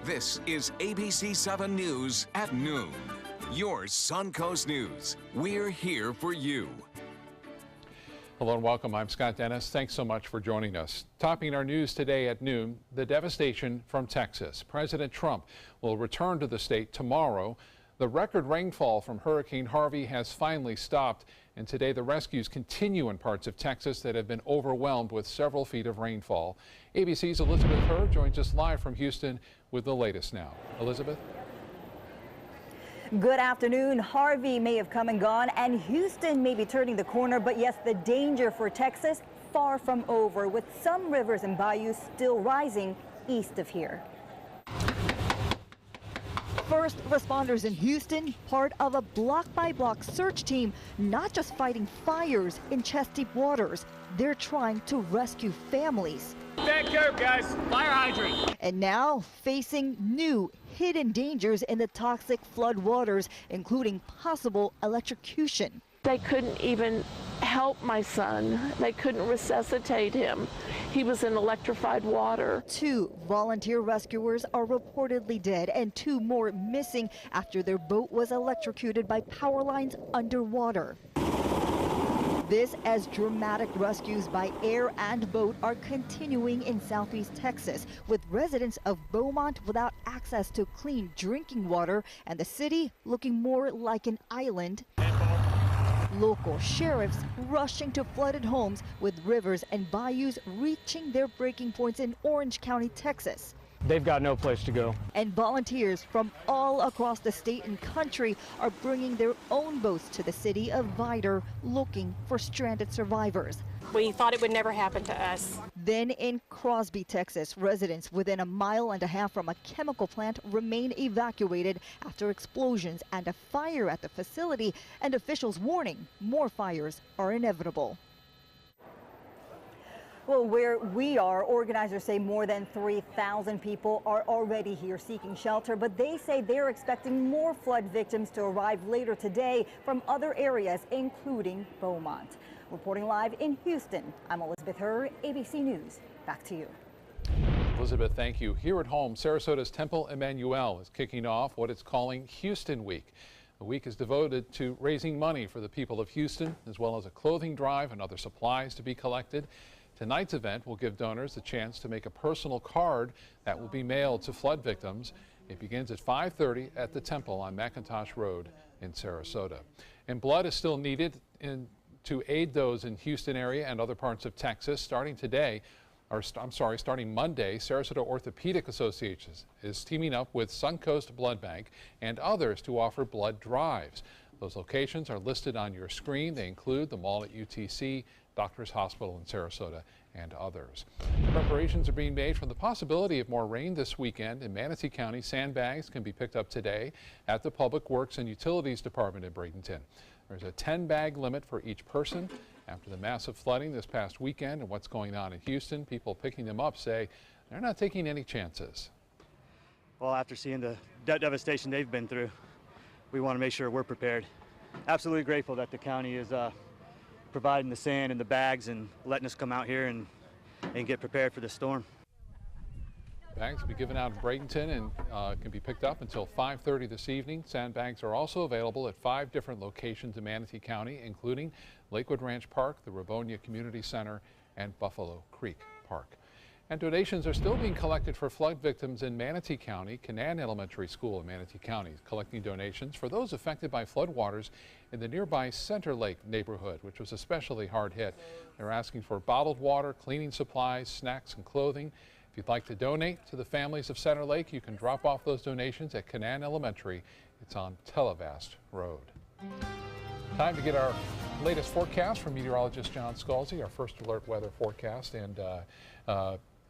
This is ABC 7 News at noon. Your Suncoast News. We're here for you. Hello and welcome. I'm Scott Dennis. Thanks so much for joining us. Topping our news today at noon, the devastation from Texas. President Trump will return to the state tomorrow. The record rainfall from Hurricane Harvey has finally stopped, and today the rescues continue in parts of Texas that have been overwhelmed with several feet of rainfall. ABC's Elizabeth Hur joins us live from Houston with the latest now. Elizabeth? Good afternoon. Harvey may have come and gone, and Houston may be turning the corner, but yes, the danger for Texas far from over, with some rivers and bayous still rising east of here. First responders in Houston, part of a block-by-block search team, not just fighting fires in chest-deep waters. They're trying to rescue families. Back curb, guys. Fire hydrant. And now facing new hidden dangers in the toxic flood waters, including possible electrocution. They couldn't even help my son. They couldn't resuscitate him. He was in electrified water. 2 volunteer rescuers are reportedly dead and 2 more missing after their boat was electrocuted by power lines underwater. This as dramatic rescues by air and boat are continuing in southeast Texas, with residents of Beaumont without access to clean drinking water and the city looking more like an island. Local sheriffs rushing to flooded homes, with rivers and bayous reaching their breaking points in Orange County, Texas. They've got no place to go. And volunteers from all across the state and country are bringing their own boats to the city of Vidor, looking for stranded survivors. We thought it would never happen to us. Then in Crosby, Texas, residents within a mile and a half from a chemical plant remain evacuated after explosions and a fire at the facility, and officials warning more fires are inevitable. Well, where we are, organizers say more than 3,000 people are already here seeking shelter, but they say they're expecting more flood victims to arrive later today from other areas, including Beaumont. Reporting live in Houston, I'm Elizabeth Hur, ABC News. Back to you. Elizabeth, thank you. Here at home, Sarasota's Temple Emmanuel is kicking off what it's calling Houston Week. The week is devoted to raising money for the people of Houston, as well as a clothing drive and other supplies to be collected. Tonight's event will give donors the chance to make a personal card that will be mailed to flood victims. It begins at 5:30 at the Temple on McIntosh Road in Sarasota. And blood is still needed to aid those in Houston area and other parts of Texas. Starting Monday, Sarasota Orthopedic Association is teaming up with Suncoast Blood Bank and others to offer blood drives. Those locations are listed on your screen. They include the mall at UTC, Doctors Hospital in Sarasota, and others. Preparations are being made for the possibility of more rain this weekend. In Manatee County, sandbags can be picked up today at the Public Works and Utilities Department at Bradenton. There's a 10-bag limit for each person. After the massive flooding this past weekend and what's going on in Houston, people picking them up say they're not taking any chances. Well, after seeing the devastation they've been through, we want to make sure we're prepared. Absolutely grateful that the county is providing the sand and the bags and letting us come out here and get prepared for the storm. Bags will be given out in Bradenton and can be picked up until 5:30 this evening. Sandbags are also available at 5 different locations in Manatee County, including Lakewood Ranch Park, the Rivonia Community Center, and Buffalo Creek Park. And donations are still being collected for flood victims in Manatee County. Canaan Elementary School in Manatee County is collecting donations for those affected by floodwaters in the nearby Center Lake neighborhood, which was especially hard hit. They're asking for bottled water, cleaning supplies, snacks, and clothing. If you'd like to donate to the families of Center Lake, you can drop off those donations at Canaan Elementary. It's on Televast Road. Time to get our latest forecast from meteorologist John Scalzi, our first alert weather forecast. And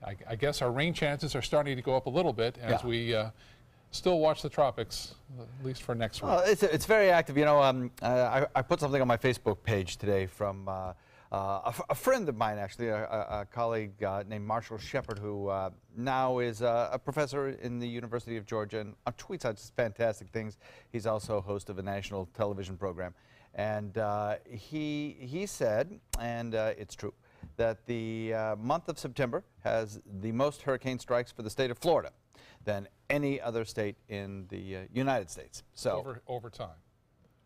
I guess our rain chances are starting to go up a little bit as we still watch the tropics, at least for next week. Well, it's very active. You know, I put something on my Facebook page today from a friend of mine, actually, a colleague named Marshall Shepard, who now is a professor in the University of Georgia and tweets out just fantastic things. He's also host of a national television program. And he said, and it's true, that the month of September has the most hurricane strikes for the state of Florida. Then any other state in the United States. So over time.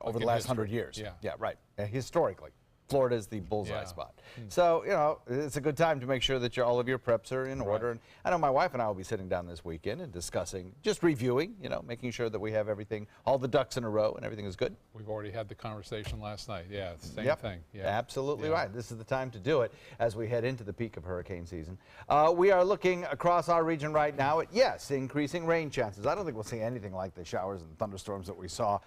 Over Like the last history. 100 years. Yeah. Yeah, right. Historically, Florida is the bullseye Yeah. spot. So, you know, it's a good time to make sure that all of your preps are in order. And I know my wife and I will be sitting down this weekend and discussing, just reviewing, you know, making sure that we have everything, all the ducks in a row and everything is good. We've already had the conversation last night. Yeah, it's the same Yep. thing. Yeah. Absolutely Yeah. right. This is the time to do it as we head into the peak of hurricane season. We are looking across our region right now at, yes, increasing rain chances. I don't think we'll see anything like the showers and thunderstorms that we saw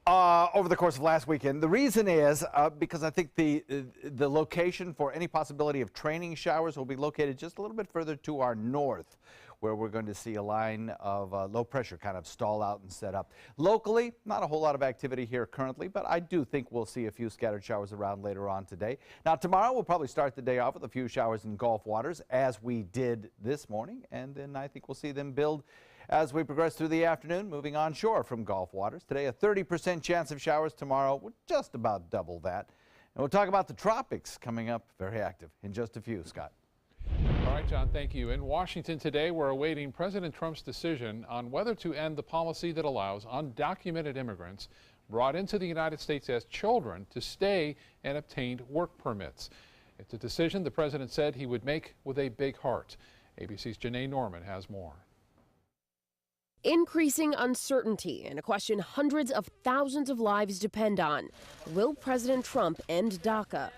over the course of last weekend. The reason is because I think the location for any possibility of training showers will be located just a little bit further to our north, where we're going to see a line of low pressure kind of stall out and set up. Locally, not a whole lot of activity here currently, but I do think we'll see a few scattered showers around later on today. Now, tomorrow we'll probably start the day off with a few showers in Gulf waters, as we did this morning, and then I think we'll see them build as we progress through the afternoon, moving onshore from Gulf waters. Today, a 30% chance of showers. Tomorrow, we're just about double that. And we'll talk about the tropics coming up, very active, in just a few. Scott. All right, John, thank you. In Washington today, we're awaiting President Trump's decision on whether to end the policy that allows undocumented immigrants brought into the United States as children to stay and obtain work permits. It's a decision the president said he would make with a big heart. ABC's Janae Norman has more. Increasing uncertainty and a question hundreds of thousands of lives depend on. Will President Trump end DACA?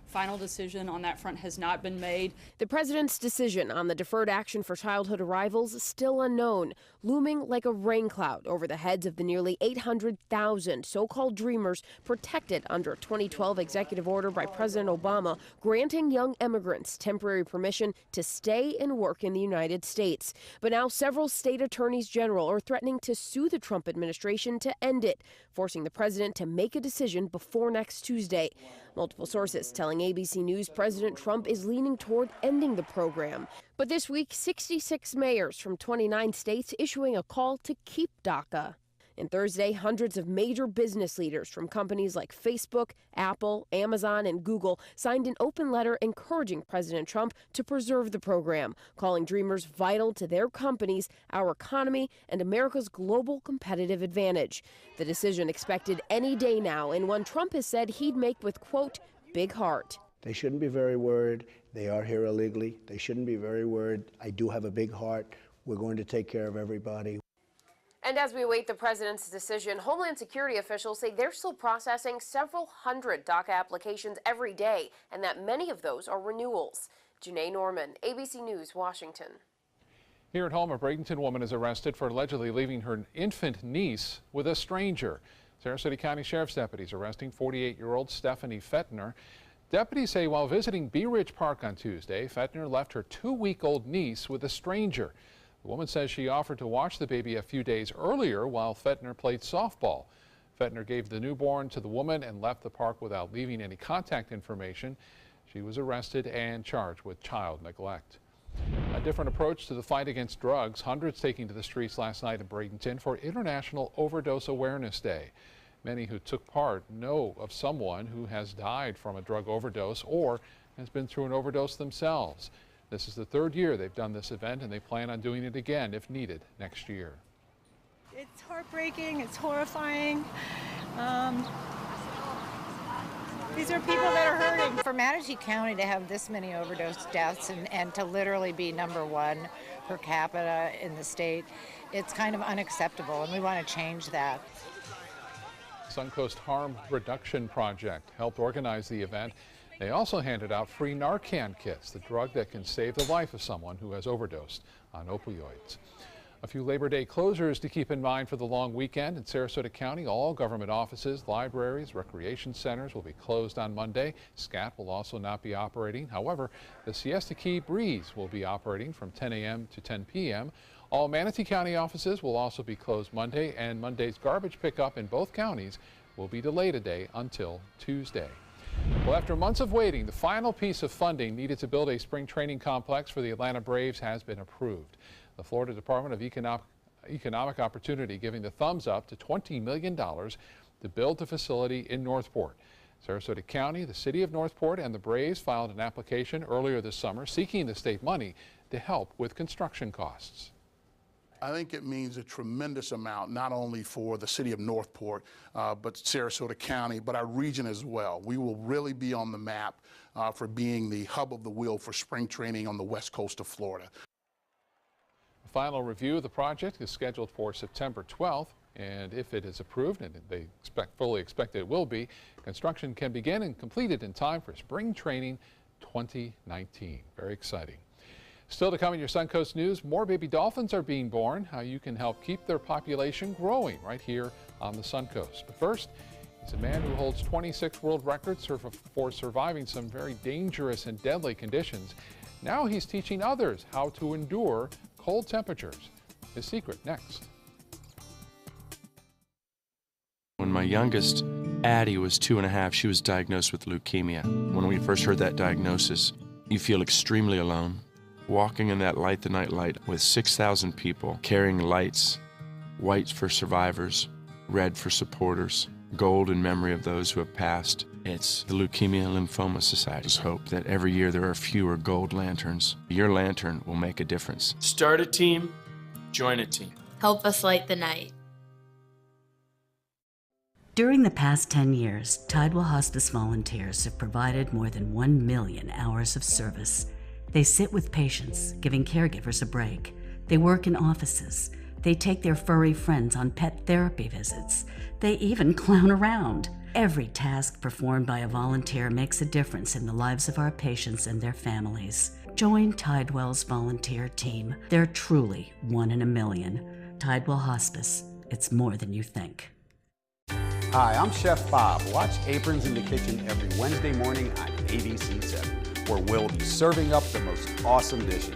Final decision on that front has not been made. The president's decision on the deferred action for childhood arrivals is still unknown, looming like a rain cloud over the heads of the nearly 800,000 so-called dreamers protected under a 2012 executive order by President Obama granting young immigrants temporary permission to stay and work in the United States. But now several state attorneys general are threatening to sue the Trump administration to end it, forcing the president to make a decision before next Tuesday. Multiple sources telling ABC News President Trump is leaning toward ending the program. But this week, 66 mayors from 29 states issuing a call to keep DACA. And Thursday, hundreds of major business leaders from companies like Facebook, Apple, Amazon, and Google signed an open letter encouraging President Trump to preserve the program, calling Dreamers vital to their companies, our economy, and America's global competitive advantage. The decision expected any day now, and one Trump has said he'd make with, quote, big heart. They shouldn't be very worried. They are here illegally. They shouldn't be very worried. I do have a big heart. We're going to take care of everybody. And as we await the president's decision, Homeland Security officials say they're still processing several hundred DACA applications every day, and that many of those are renewals. Janae Norman, ABC News, Washington. Here at home, a Bradenton woman is arrested for allegedly leaving her infant niece with a stranger. Sarasota County Sheriff's deputies arresting 48-year-old Stephanie Fettner. Deputies say while visiting Bee Ridge Park on Tuesday, Fettner left her 2-week-old niece with a stranger. The woman says she offered to watch the baby a few days earlier while Fettner played softball. Fettner gave the newborn to the woman and left the park without leaving any contact information. She was arrested and charged with child neglect. A different approach to the fight against drugs. Hundreds taking to the streets last night in Bradenton for International Overdose Awareness Day. Many who took part know of someone who has died from a drug overdose or has been through an overdose themselves. This is the 3rd year they've done this event, and they plan on doing it again if needed next year. It's heartbreaking. It's horrifying. These are people that are hurting. For Manatee County to have this many overdose deaths and to literally be #1 per capita in the state, it's kind of unacceptable, and we want to change that. Suncoast Harm Reduction Project helped organize the event. They also handed out free Narcan kits, the drug that can save the life of someone who has overdosed on opioids. A few Labor Day closures to keep in mind for the long weekend. In Sarasota County, all government offices, libraries, recreation centers will be closed on Monday. SCAT will also not be operating. However, the Siesta Key Breeze will be operating from 10 a.m. to 10 p.m. All Manatee County offices will also be closed Monday, and Monday's garbage pickup in both counties will be delayed a day until Tuesday. Well, after months of waiting, the final piece of funding needed to build a spring training complex for the Atlanta Braves has been approved. The Florida Department of Economic Opportunity giving the thumbs up to $20 million to build the facility in Northport. Sarasota County, the city of Northport, and the Braves filed an application earlier this summer seeking the state money to help with construction costs. I think it means a tremendous amount, not only for the city of Northport, but Sarasota County, but our region as well. We will really be on the map for being the hub of the wheel for spring training on the west coast of Florida. The final review of the project is scheduled for September 12th, and if it is approved, and they fully expect it will be, construction can begin and completed in time for spring training 2019. Very exciting. Still to come in your Suncoast News, more baby dolphins are being born, how you can help keep their population growing right here on the Suncoast. But first, he's a man who holds 26 world records for surviving some very dangerous and deadly conditions. Now he's teaching others how to endure cold temperatures. His secret next. When my youngest, Addie, was 2.5, she was diagnosed with leukemia. When we first heard that diagnosis, you feel extremely alone. Walking in that Light the Night light with 6,000 people carrying lights, white for survivors, red for supporters, gold in memory of those who have passed. It's the Leukemia and Lymphoma Society's hope that every year there are fewer gold lanterns. Your lantern will make a difference. Start a team, join a team. Help us light the night. During the past 10 years, Tidewell Hospice volunteers have provided more than 1 million hours of service. They sit with patients, giving caregivers a break. They work in offices. They take their furry friends on pet therapy visits. They even clown around. Every task performed by a volunteer makes a difference in the lives of our patients and their families. Join Tidewell's volunteer team. They're truly 1 in a million. Tidewell Hospice. It's more than you think. Hi, I'm Chef Bob. Watch Aprons in the Kitchen every Wednesday morning on ABC7, where we'll be serving up the most awesome dishes.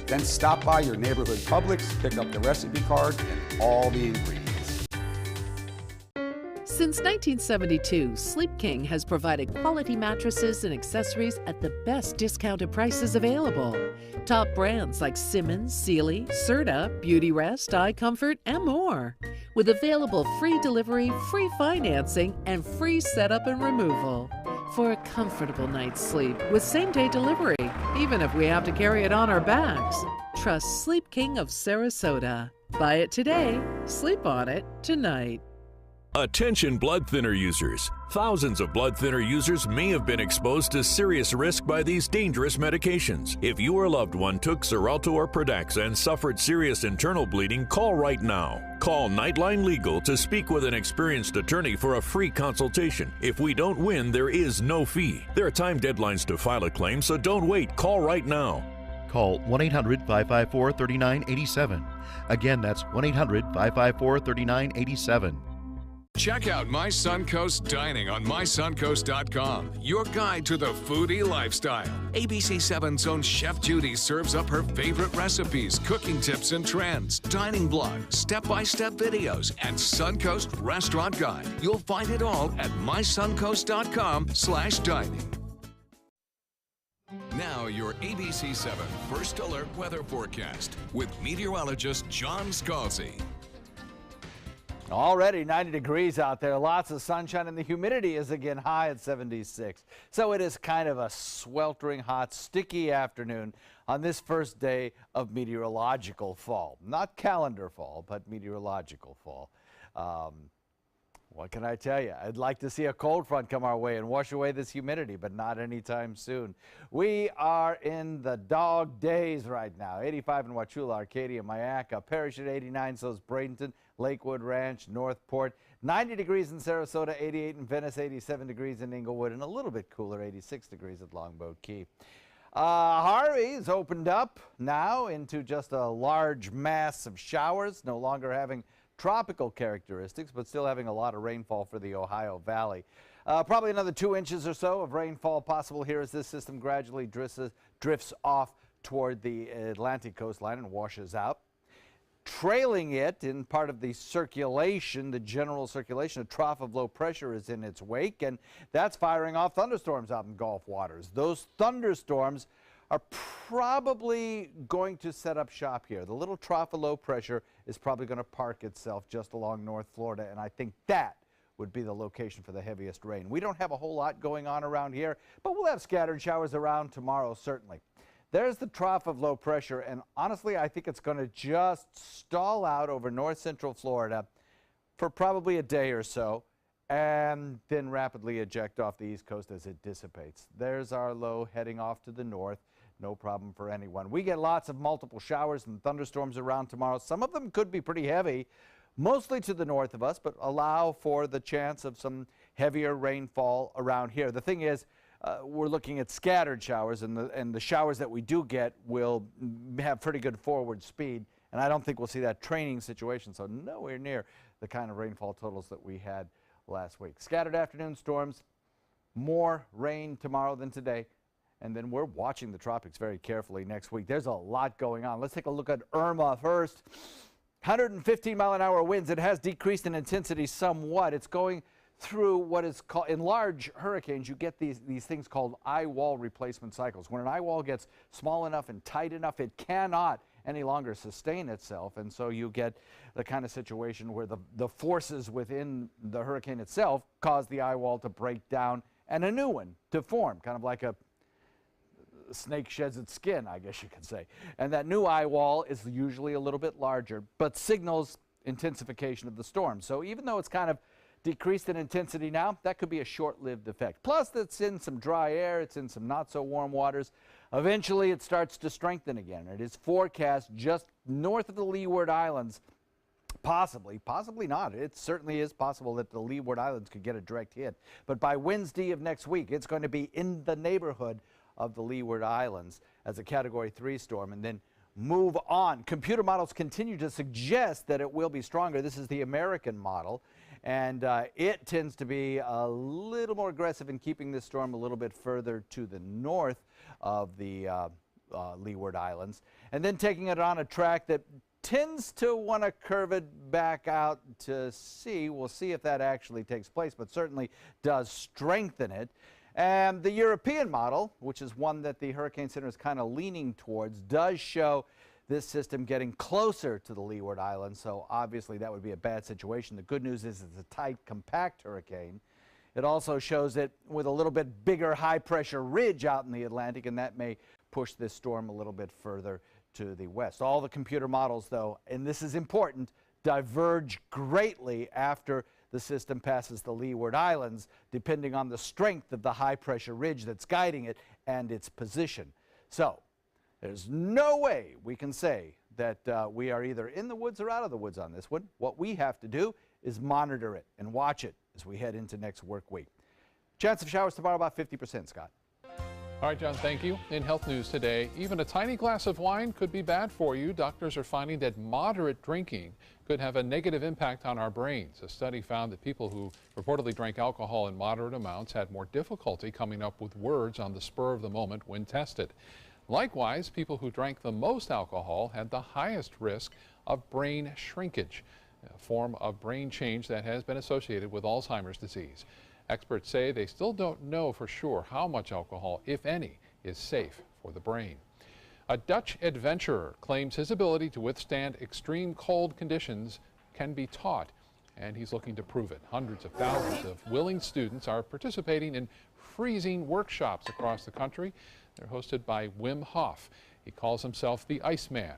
Then stop by your neighborhood Publix, pick up the recipe card and all the ingredients. Since 1972, Sleep King has provided quality mattresses and accessories at the best discounted prices available. Top brands like Simmons, Sealy, Serta, Beautyrest, iComfort, and more. With available free delivery, free financing, and free setup and removal. For a comfortable night's sleep with same-day delivery, even if we have to carry it on our backs. Trust Sleep King of Sarasota. Buy it today, sleep on it tonight. Attention blood thinner users. Thousands of blood thinner users may have been exposed to serious risk by these dangerous medications. If you or a loved one took Xarelto or Pradaxa and suffered serious internal bleeding, call right now. Call Nightline Legal to speak with an experienced attorney for a free consultation. If we don't win, there is no fee. There are time deadlines to file a claim, so don't wait. Call right now. Call 1-800-554-3987. Again, that's 1-800-554-3987. Check out My Suncoast Dining on mysuncoast.com, your guide to the foodie lifestyle. ABC7's own Chef Judy serves up her favorite recipes, cooking tips and trends, dining blogs, step-by-step videos, and Suncoast Restaurant Guide. You'll find it all at mysuncoast.com/dining. Now your ABC7 First Alert weather forecast with meteorologist John Scalzi. Already 90 degrees out there, lots of sunshine, and the humidity is again high at 76. So it is kind of a sweltering hot, sticky afternoon on this first day of meteorological fall. Not calendar fall, but meteorological fall. What can I tell you? I'd like to see a cold front come our way and wash away this humidity, but not anytime soon. We are in the dog days right now. 85 in Wauchula, Arcadia, Myakka, Parrish at 89, so is Bradenton, Lakewood Ranch, Northport. 90 degrees in Sarasota, 88 in Venice, 87 degrees in Inglewood, and a little bit cooler, 86 degrees at Longboat Key. Harvey's opened up now into just a large mass of showers, no longer having tropical characteristics, but still having a lot of rainfall for the Ohio Valley. Probably another 2 inches or so of rainfall possible here as this system gradually drifts off toward the Atlantic coastline and washes out. Trailing it in part of the circulation, the general circulation, a trough of low pressure is in its wake, and that's firing off thunderstorms out in Gulf waters. Those thunderstorms are probably going to set up shop here. The little trough of low pressure is probably going to park itself just along North Florida, and I think that would be the location for the heaviest rain. We don't have a whole lot going on around here, but we'll have scattered showers around tomorrow, certainly. There's the trough of low pressure, and honestly, I think it's going to just stall out over north central Florida for probably a day or so, and then rapidly eject off the east coast as it dissipates. There's our low heading off to the north. No problem for anyone. We get lots of multiple showers and thunderstorms around tomorrow. Some of them could be pretty heavy, mostly to the north of us, but allow for the chance of some heavier rainfall around here. The thing is, we're looking at scattered showers, and the showers that we do get will have pretty good forward speed, and I don't think we'll see that training situation, so nowhere near the kind of rainfall totals that we had last week. Scattered afternoon storms, more rain tomorrow than today, and then we're watching the tropics very carefully next week. There's a lot going on. Let's take a look at Irma first. 115-mile-an-hour winds. It has decreased in intensity somewhat. It's going through what is called, in large hurricanes, you get these things called eye wall replacement cycles. When an eye wall gets small enough and tight enough, it cannot any longer sustain itself, and so you get the kind of situation where the forces within the hurricane itself cause the eye wall to break down and a new one to form, kind of like a snake sheds its skin, I guess you could say. And that new eye wall is usually a little bit larger, but signals intensification of the storm. So even though it's kind of decreased in intensity now, that could be a short-lived effect. Plus, it's in some dry air, it's in some not-so-warm waters. Eventually, it starts to strengthen again. It is forecast just north of the Leeward Islands, possibly not. It certainly is possible that the Leeward Islands could get a direct hit. But by Wednesday of next week, it's going to be in the neighborhood of the Leeward Islands as a Category 3 storm, and then move on. Computer models continue to suggest that it will be stronger. This is the American model. And it tends to be a little more aggressive in keeping this storm a little bit further to the north of the Leeward Islands, and then taking it on a track that tends to want to curve it back out to sea. We'll see if that actually takes place, but certainly does strengthen it. And the European model, which is one that the Hurricane Center is kind of leaning towards, does show this system getting closer to the Leeward Islands, so obviously that would be a bad situation. The good news is it's a tight, compact hurricane. It also shows it with a little bit bigger high-pressure ridge out in the Atlantic, and that may push this storm a little bit further to the west. All the computer models, though, and this is important, diverge greatly after the system passes the Leeward Islands, depending on the strength of the high-pressure ridge that's guiding it and its position. So there's no way we can say that we are either in the woods or out of the woods on this one. What we have to do is monitor it and watch it as we head into next work week. Chance of showers tomorrow about 50%, Scott. All right, John, thank you. In health news today, even a tiny glass of wine could be bad for you. Doctors are finding that moderate drinking could have a negative impact on our brains. A study found that people who reportedly drank alcohol in moderate amounts had more difficulty coming up with words on the spur of the moment when tested. Likewise, people who drank the most alcohol had the highest risk of brain shrinkage, a form of brain change that has been associated with Alzheimer's disease. Experts say they still don't know for sure how much alcohol, if any, is safe for the brain. A Dutch adventurer claims his ability to withstand extreme cold conditions can be taught, and he's looking to prove it. Hundreds of thousands of willing students are participating in freezing workshops across the country. They're hosted by Wim Hof. He calls himself the Iceman.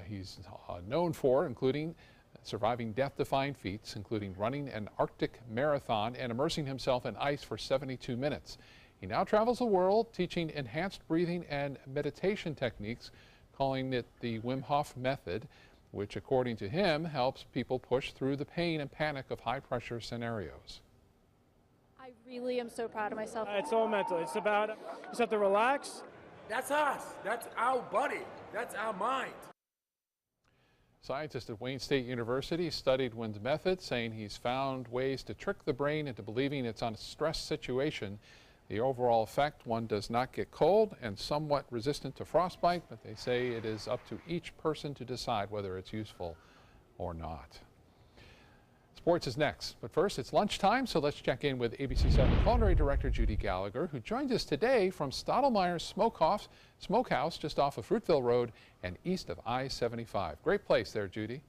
He's known for including surviving death-defying feats, including running an Arctic marathon and immersing himself in ice for 72 minutes. He now travels the world teaching enhanced breathing and meditation techniques, calling it the Wim Hof method, which, according to him, helps people push through the pain and panic of high-pressure scenarios. I really am so proud of myself. It's all mental. It's about, you just have to relax. That's us. That's our body. That's our mind. Scientists at Wayne State University studied Wim's method, saying he's found ways to trick the brain into believing it's on a stress situation. The overall effect, one does not get cold and somewhat resistant to frostbite, but they say it is up to each person to decide whether it's useful or not. Sports is next, but first it's lunchtime, so let's check in with ABC 7 Culinary Director Judy Gallagher, who joins us today from Stottlemeyer's Smokehouse just off of Fruitville Road and east of I-75. Great place there, Judy.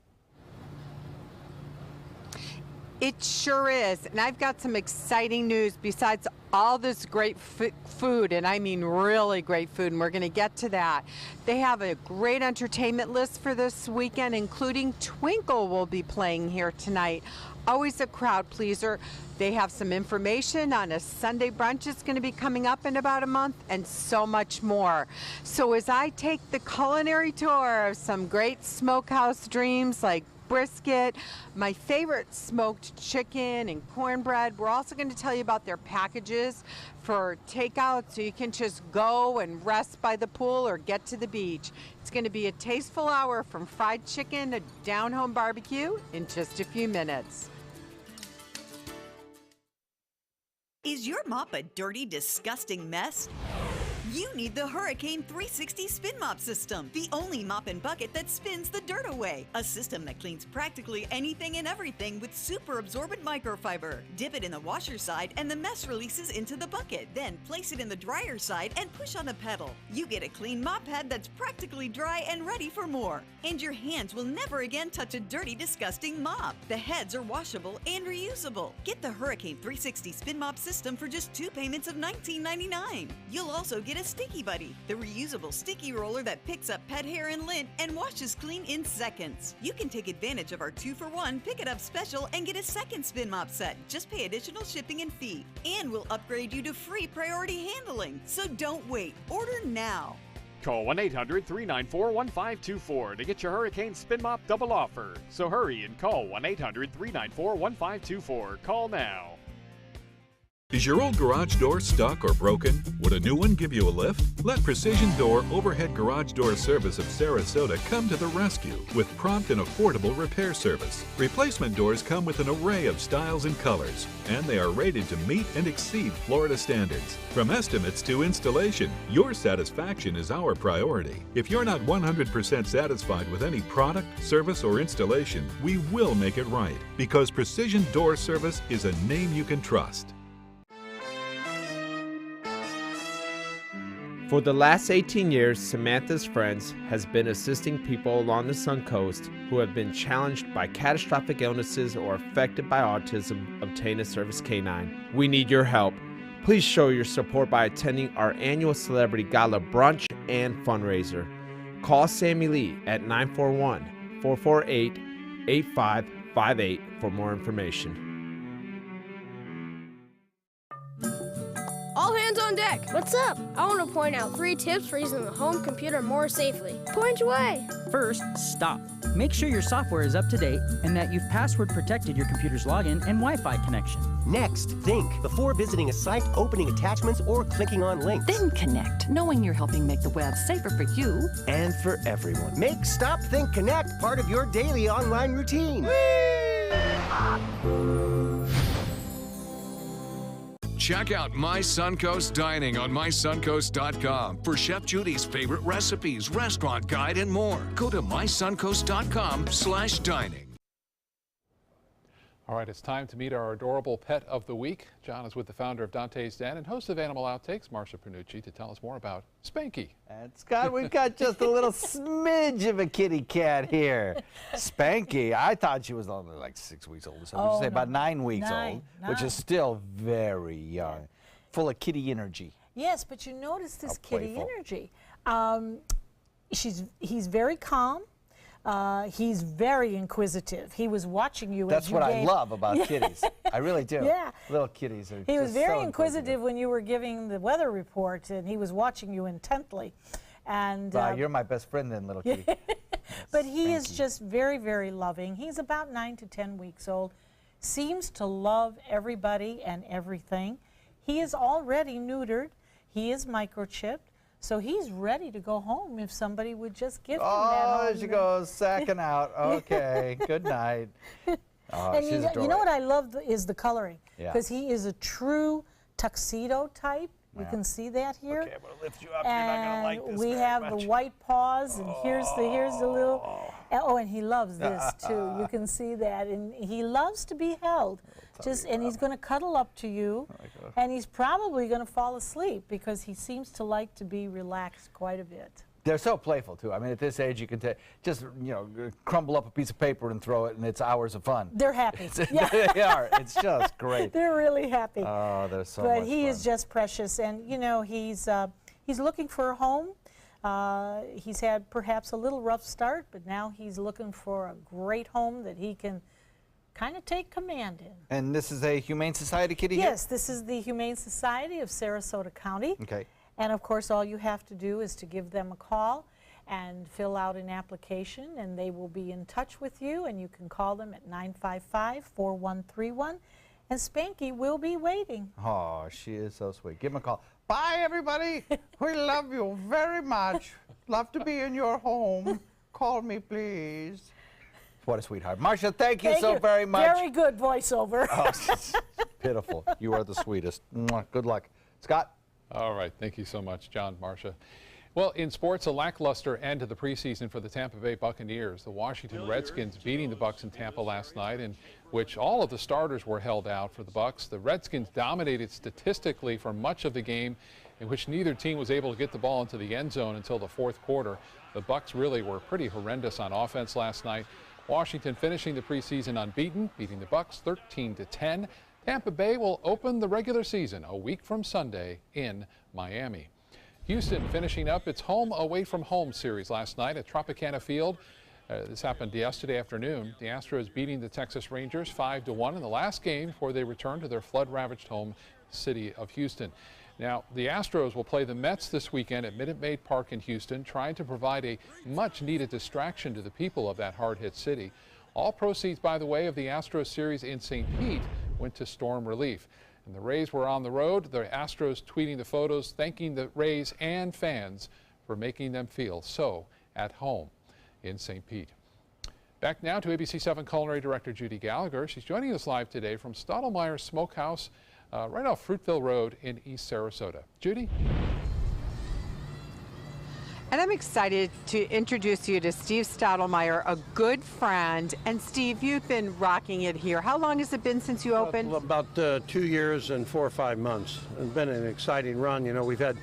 It sure is, and I've got some exciting news. Besides all this great food, and I mean really great food, and we're going to get to that. They have a great entertainment list for this weekend, including Twinkle will be playing here tonight. Always a crowd pleaser. They have some information on a Sunday brunch that's going to be coming up in about a month, and so much more. So as I take the culinary tour of some great smokehouse dreams like brisket, my favorite smoked chicken and cornbread. We're also going to tell you about their packages for takeout, so you can just go and rest by the pool or get to the beach. It's going to be a tasteful hour from fried chicken to down-home barbecue in just a few minutes. Is your mop a dirty, disgusting mess? You need the Hurricane 360 Spin Mop System, the only mop and bucket that spins the dirt away. A system that cleans practically anything and everything with super absorbent microfiber. Dip it in the washer side and the mess releases into the bucket. Then place it in the dryer side and push on the pedal. You get a clean mop head that's practically dry and ready for more. And your hands will never again touch a dirty, disgusting mop. The heads are washable and reusable. Get the Hurricane 360 Spin Mop System for just 2 payments of $19.99. You'll also get a Sticky Buddy, the reusable sticky roller that picks up pet hair and lint and washes clean in seconds. You can take advantage of our 2-for-1 Pick It Up special and get a second spin mop set. Just pay additional shipping and fee. And we'll upgrade you to free priority handling. So don't wait. Order now. Call 1-800-394-1524 to get your Hurricane Spin Mop double offer. So hurry and call 1-800-394-1524. Call now. Is your old garage door stuck or broken? Would a new one give you a lift? Let Precision Door Overhead Garage Door Service of Sarasota come to the rescue with prompt and affordable repair service. Replacement doors come with an array of styles and colors, and they are rated to meet and exceed Florida standards. From estimates to installation, your satisfaction is our priority. If you're not 100% satisfied with any product, service, or installation, we will make it right, because Precision Door Service is a name you can trust. For the last 18 years, Samantha's Friends has been assisting people along the Suncoast who have been challenged by catastrophic illnesses or affected by autism obtain a Service Canine. We need your help. Please show your support by attending our annual Celebrity Gala brunch and fundraiser. Call Sammy Lee at 941-448-8558 for more information. All hands on deck. What's up? I want to point out 3 tips for using the home computer more safely. Point away. First, stop. Make sure your software is up to date and that you've password protected your computer's login and Wi-Fi connection. Next, think before visiting a site, opening attachments, or clicking on links. Then connect, knowing you're helping make the web safer for you and for everyone. Make Stop, Think, Connect part of your daily online routine. Check out My Suncoast Dining on mysuncoast.com for Chef Judy's favorite recipes, restaurant guide, and more. Go to mysuncoast.com/dining. All right, it's time to meet our adorable pet of the week. John is with the founder of Dante's Den and host of Animal Outtakes, Marsha Pernucci, to tell us more about Spanky. And Scott, we've got just a little smidge of a kitty cat here. Spanky, I thought she was only like 6 weeks old. So would you say about 9 weeks old, which is still very young, full of kitty energy. Yes, but you notice this kitty energy. He's very calm. He's very inquisitive. He was watching you. That's what I love about kitties. I really do. Yeah. Little kitties are He was just very so inquisitive when you were giving the weather report, and he was watching you intently. And you're my best friend then, little kitty. But he is just very, very loving. He's about 9 to 10 weeks old. Seems to love everybody and everything. He is already neutered. He is microchipped. So he's ready to go home if somebody would just give him that home. Oh, she goes sacking out. Okay, good night. Oh, and she's you know what I love is the coloring. Because he is a true tuxedo type. You can see that here. Okay, I'm going to lift you up. And you're not going to like this we have much. the white paws, and here's the little. Oh, and he loves this too. You can see that, and he loves to be held. And he's going to cuddle up to you, and he's probably going to fall asleep because he seems to like to be relaxed quite a bit. They're so playful, too. I mean, at this age, you can just, crumble up a piece of paper and throw it, and it's hours of fun. They're happy. Yeah. They are. It's just great. They're really happy. Oh, they're so much fun. But he is just precious, and, he's looking for a home. He's had perhaps a little rough start, but now he's looking for a great home that he can kind of take command in. And this is a Humane Society kitty here? Yes, this is the Humane Society of Sarasota County. Okay. And of course, all you have to do is to give them a call and fill out an application, and they will be in touch with you, and you can call them at 955-4131, and Spanky will be waiting. Oh, she is so sweet. Give him a call. Bye, everybody. We love you very much. Love to be in your home. Call me, please. What a sweetheart. Marcia, thank you so very much. Very good voiceover. Oh, pitiful. You are the sweetest. Mwah. Good luck. Scott? All right. Thank you so much, John, Marcia. Well, in sports, a lackluster end to the preseason for the Tampa Bay Buccaneers. The Washington Redskins beating the Bucs in Tampa last night, in which all of the starters were held out for the Bucs. The Redskins dominated statistically for much of the game, in which neither team was able to get the ball into the end zone until the fourth quarter. The Bucs really were pretty horrendous on offense last night. Washington finishing the preseason unbeaten, beating the Bucs 13-10. Tampa Bay will open the regular season a week from Sunday in Miami. Houston finishing up its home away from home series last night at Tropicana Field. This happened yesterday afternoon. The Astros beating the Texas Rangers 5-1 in the last game before they return to their flood-ravaged home city of Houston. Now, the Astros will play the Mets this weekend at Minute Maid Park in Houston, trying to provide a much-needed distraction to the people of that hard-hit city. All proceeds, by the way, of the Astros series in St. Pete went to storm relief. And the Rays were on the road. The Astros tweeting the photos, thanking the Rays and fans for making them feel so at home in St. Pete. Back now to ABC 7 Culinary Director Judy Gallagher. She's joining us live today from Stottlemyre Smokehouse right off Fruitville Road in East Sarasota. Judy? And I'm excited to introduce you to Steve Stottlemyre, a good friend. And Steve, you've been rocking it here. How long has it been since you opened? About 2 years and 4 or 5 months. It's been an exciting run. We've had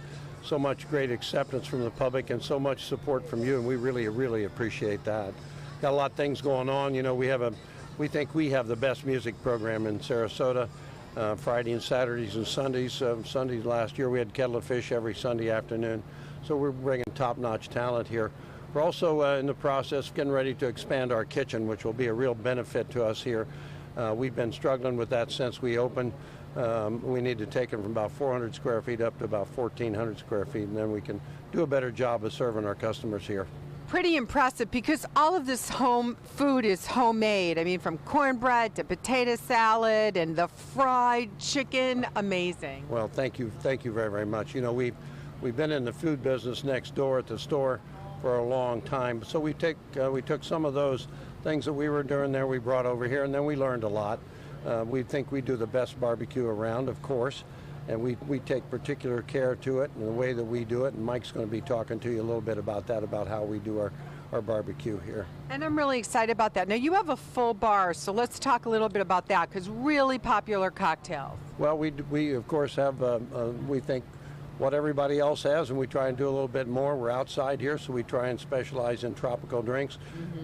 so much great acceptance from the public and so much support from you, and we really appreciate that. Got a lot of things going on. We think we have the best music program in Sarasota. Friday and Saturdays and Sundays. Sundays last year we had Kettle of Fish every Sunday afternoon. So we're bringing top-notch talent here. We're also in the process of getting ready to expand our kitchen, which will be a real benefit to us here. We've been struggling with that since we opened. We need to take it from about 400 square feet up to about 1,400 square feet, and then we can do a better job of serving our customers here. Pretty impressive, because all of this home food is homemade. I mean, from cornbread to potato salad and the fried chicken, amazing. Well, thank you very much. We've been in the food business next door at the store for a long time, so we took some of those things that we were doing there, we brought over here, and then we learned a lot. We think we do the best barbecue around, of course, and we take particular care to it and the way that we do it, and Mike's going to be talking to you a little bit about that, about how we do our barbecue here. And I'm really excited about that. Now, you have a full bar, so let's talk a little bit about that, because really popular cocktails. Well, we of course have, we think, what everybody else has, and we try and do a little bit more. We're outside here, so we try and specialize in tropical drinks.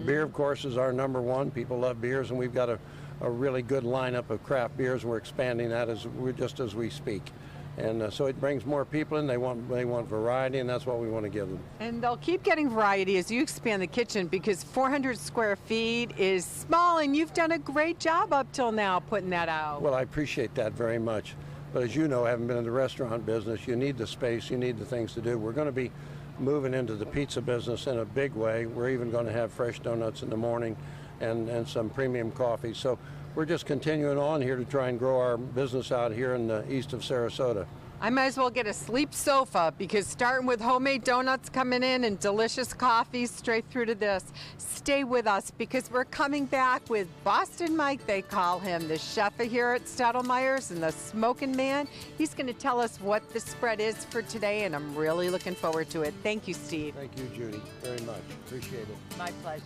Beer, of course, is our #1. People love beers, and we've got a really good lineup of craft beers, and we're expanding that as we speak. And so it brings more people in. They want variety, and that's what we want to give them. And they'll keep getting variety as you expand the kitchen, because 400 square feet is small, and you've done a great job up till now putting that out. Well, I appreciate that very much. But as you know, having been in the restaurant business, you need the space, you need the things to do. We're going to be moving into the pizza business in a big way. We're even going to have fresh donuts in the morning and some premium coffee. So we're just continuing on here to try and grow our business out here in the east of Sarasota. I might as well get a sleep sofa, because starting with homemade donuts coming in and delicious coffee straight through to this. Stay with us, because we're coming back with Boston Mike, they call him, the chef here at Stottlemyre's and the smoking man. He's going to tell us what the spread is for today, and I'm really looking forward to it. Thank you, Steve. Thank you, Judy, very much. Appreciate it. My pleasure.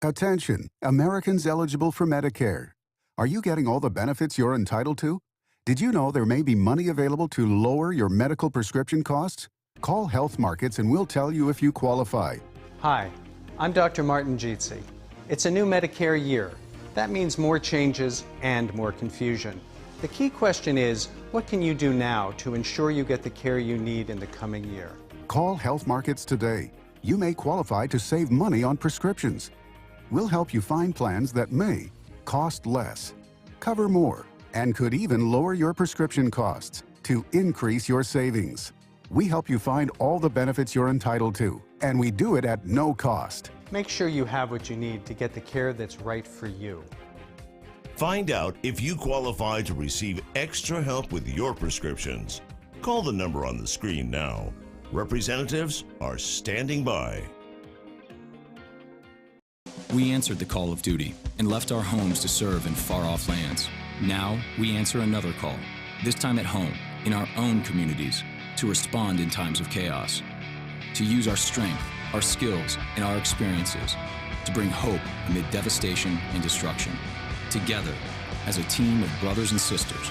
Attention, Americans eligible for Medicare. Are you getting all the benefits you're entitled to? Did you know there may be money available to lower your medical prescription costs? Call Health Markets and we'll tell you if you qualify. Hi, I'm Dr. Martin Jeetsi. It's a new Medicare year. That means more changes and more confusion. The key question is, what can you do now to ensure you get the care you need in the coming year? Call Health Markets today. You may qualify to save money on prescriptions. We'll help you find plans that may cost less, cover more, and could even lower your prescription costs to increase your savings. We help you find all the benefits you're entitled to, and we do it at no cost. Make sure you have what you need to get the care that's right for you. Find out if you qualify to receive extra help with your prescriptions. Call the number on the screen now. Representatives are standing by. We answered the call of duty and left our homes to serve in far-off lands. Now we answer another call, this time at home, in our own communities, to respond in times of chaos, to use our strength, our skills, and our experiences to bring hope amid devastation and destruction. Together, as a team of brothers and sisters,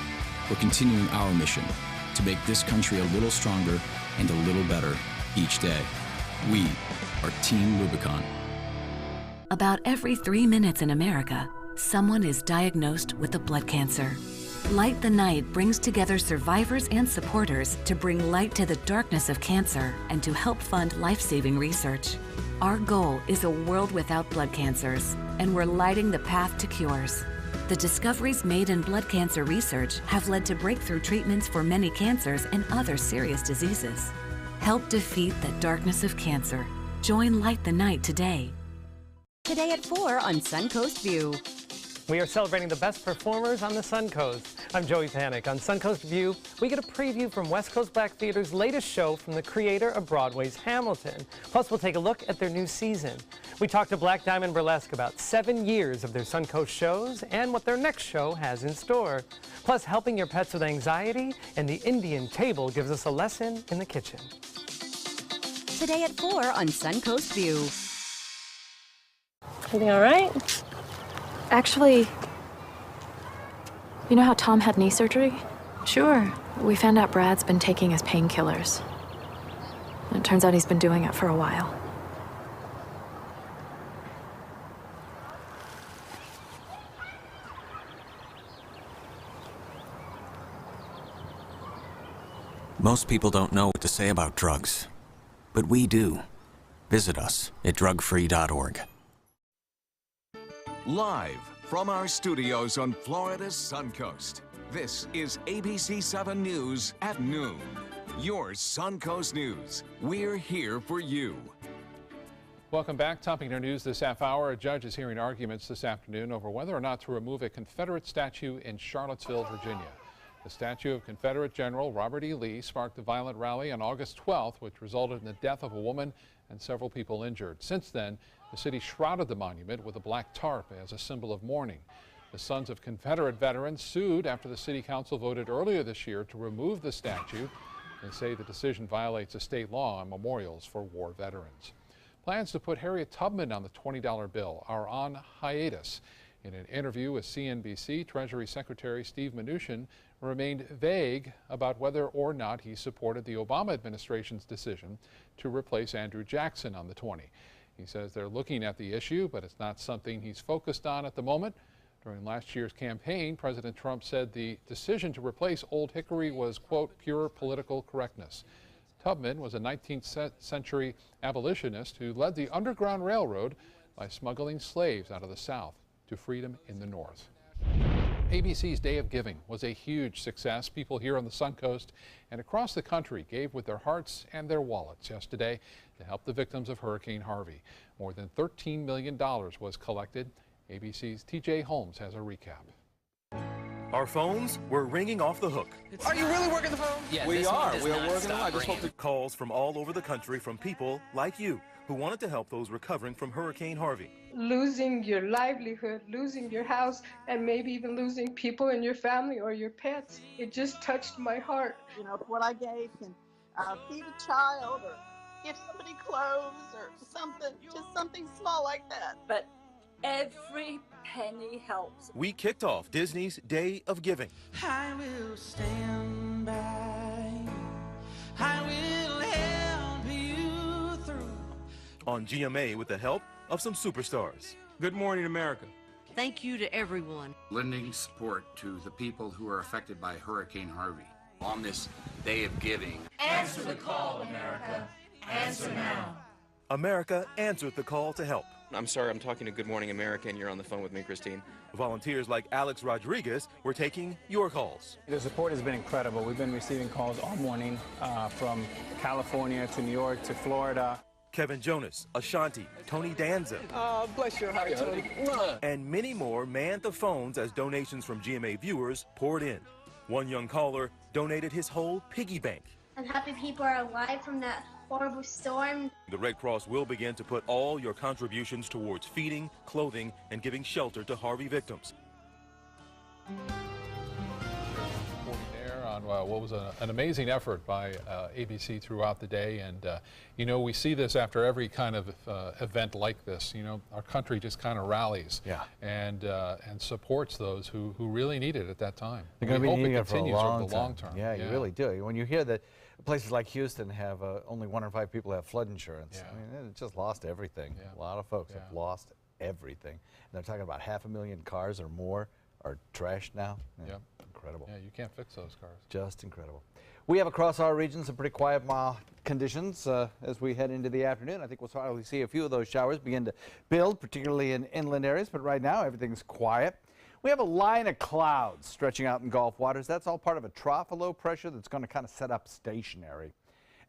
we're continuing our mission to make this country a little stronger and a little better each day. We are Team Rubicon. About every 3 minutes in America, someone is diagnosed with a blood cancer. Light the Night brings together survivors and supporters to bring light to the darkness of cancer and to help fund life-saving research. Our goal is a world without blood cancers, and we're lighting the path to cures. The discoveries made in blood cancer research have led to breakthrough treatments for many cancers and other serious diseases. Help defeat the darkness of cancer. Join Light the Night today. Today at 4 on Suncoast View. We are celebrating the best performers on the Suncoast. I'm Joey Panic. On Suncoast View, we get a preview from West Coast Black Theater's latest show from the creator of Broadway's Hamilton. Plus, we'll take a look at their new season. We talked to Black Diamond Burlesque about 7 years of their Suncoast shows and what their next show has in store. Plus, helping your pets with anxiety, and the Indian table gives us a lesson in the kitchen. Today at 4 on Suncoast View. Everything all right? Actually, you know how Tom had knee surgery? Sure. We found out Brad's been taking his painkillers. And it turns out he's been doing it for a while. Most people don't know what to say about drugs, but we do. Visit us at drugfree.org. Live from our studios on Florida's Suncoast, this is ABC 7 News at noon. Your Suncoast News. We're here for you. Welcome back. Topping our news this half hour, a judge is hearing arguments this afternoon over whether or not to remove a Confederate statue in Charlottesville, Virginia. The statue of Confederate General Robert E. Lee sparked a violent rally on August 12th, which resulted in the death of a woman and several people injured. Since then, the city shrouded the monument with a black tarp as a symbol of mourning. The Sons of Confederate Veterans sued after the city council voted earlier this year to remove the statue. They say the decision violates a state law on memorials for war veterans. Plans to put Harriet Tubman on the $20 bill are on hiatus. In an interview with CNBC, Treasury Secretary Steve Mnuchin remained vague about whether or not he supported the Obama administration's decision to replace Andrew Jackson on the 20. He says they're looking at the issue, but it's not something he's focused on at the moment. During last year's campaign, President Trump said the decision to replace Old Hickory was, quote, pure political correctness. Tubman was a 19th century abolitionist who led the Underground Railroad by smuggling slaves out of the South to freedom in the North. ABC's Day of Giving was a huge success. People here on the Suncoast and across the country gave with their hearts and their wallets yesterday to help the victims of Hurricane Harvey. More than $13 million was collected. ABC's TJ Holmes has a recap. Our phones were ringing off the hook. Are you really working the phone? Yeah, we are. We're working them. I just hope the calls from all over the country from people like you who wanted to help those recovering from Hurricane Harvey. Losing your livelihood, losing your house, and maybe even losing people in your family or your pets. It just touched my heart. You know, what I gave can feed a child or give somebody clothes or something, just something small like that. But Every penny helps. We kicked off Disney's Day of Giving. I will stand by you. I will help you through. On GMA with the help of some superstars. Good morning, America. Thank you to everyone. Lending support to the people who are affected by Hurricane Harvey on this Day of Giving. Answer the call, America. Answer now. America answered the call to help. I'm sorry, I'm talking to Good Morning America, and you're on the phone with me, Christine. Volunteers like Alex Rodriguez were taking your calls. The support has been incredible. We've been receiving calls all morning from California to New York to Florida. Kevin Jonas, Ashanti, Tony Danza. Bless your heart, Tony. And many more manned the phones as donations from GMA viewers poured in. One young caller donated his whole piggy bank. I'm happy people are alive from that horrible storm. The Red Cross will begin to put all your contributions towards feeding, clothing, and giving shelter to Harvey victims. There on what was an amazing effort by ABC throughout the day, and you know, we see this after every kind of event like this. You know, our country just kind of rallies, and supports those who really need it at that time. They're going to be needing it for a over the long term. Yeah, you really do. When you hear that places like Houston have only 1 in 5 people have flood insurance, I mean, it just lost everything. A lot of folks have lost everything. And they're talking about 500,000 cars or more are trashed now. Incredible. Yeah, you can't fix those cars. Just incredible. We have across our region some pretty quiet conditions as we head into the afternoon. I think we'll probably see a few of those showers begin to build, particularly in inland areas, but right now everything's quiet. We have a line of clouds stretching out in Gulf waters. That's all part of a trough of low pressure that's going to kind of set up stationary.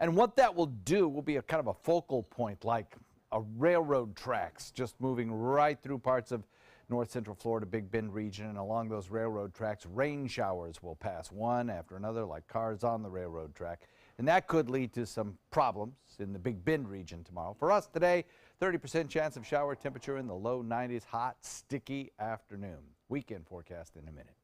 And what that will do will be a kind of a focal point, like a railroad tracks, just moving right through parts of north central Florida, Big Bend region, and along those railroad tracks, rain showers will pass one after another like cars on the railroad track. And that could lead to some problems in the Big Bend region tomorrow. For us today, 30% chance of shower, temperature in the low 90s, hot, sticky afternoon. Weekend forecast in a minute.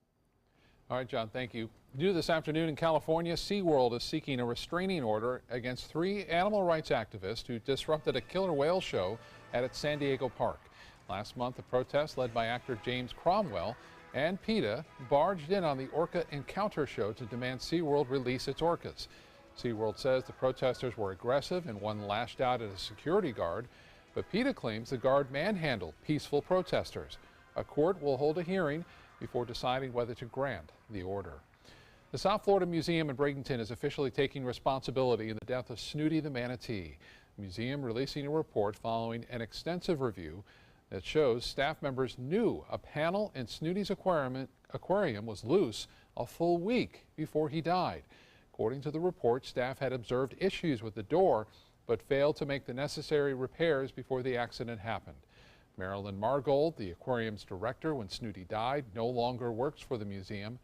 All right, John, thank you. New this afternoon in California, SeaWorld is seeking a restraining order against 3 animal rights activists who disrupted a killer whale show at its San Diego park. Last month, a protest led by actor James Cromwell and PETA barged in on the Orca Encounter show to demand SeaWorld release its orcas. SeaWorld says the protesters were aggressive and one lashed out at a security guard, but PETA claims the guard manhandled peaceful protesters. A court will hold a hearing before deciding whether to grant the order. The South Florida Museum in Bradenton is officially taking responsibility in the death of Snooty the manatee. The museum releasing a report following an extensive review that shows staff members knew a panel in Snooty's aquarium was loose a full week before he died. According to the report, staff had observed issues with the door but failed to make the necessary repairs before the accident happened. Marilyn Margold, the aquarium's director when Snooty died, no longer works for the museum.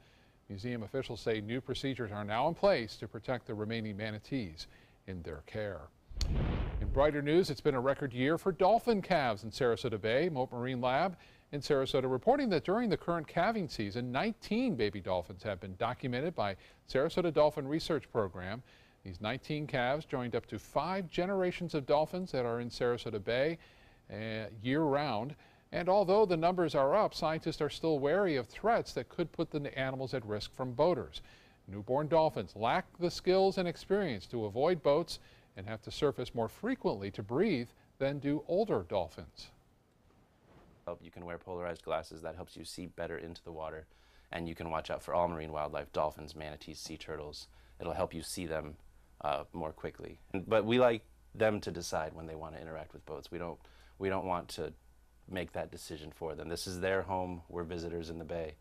Museum officials say new procedures are now in place to protect the remaining manatees in their care. In brighter news, it's been a record year for dolphin calves in Sarasota Bay. Mote Marine Lab in Sarasota reporting that during the current calving season, 19 baby dolphins have been documented by Sarasota Dolphin Research Program. These 19 calves joined up to 5 generations of dolphins that are in Sarasota Bay year-round. And although the numbers are up, scientists are still wary of threats that could put the animals at risk from boaters. Newborn dolphins lack the skills and experience to avoid boats and have to surface more frequently to breathe than do older dolphins. You can wear polarized glasses. That helps you see better into the water, and you can watch out for all marine wildlife, dolphins, manatees, sea turtles. It'll help you see them more quickly. But we like them to decide when they want to interact with boats. We don't want to make that decision for them. This is their home. We're visitors in the bay.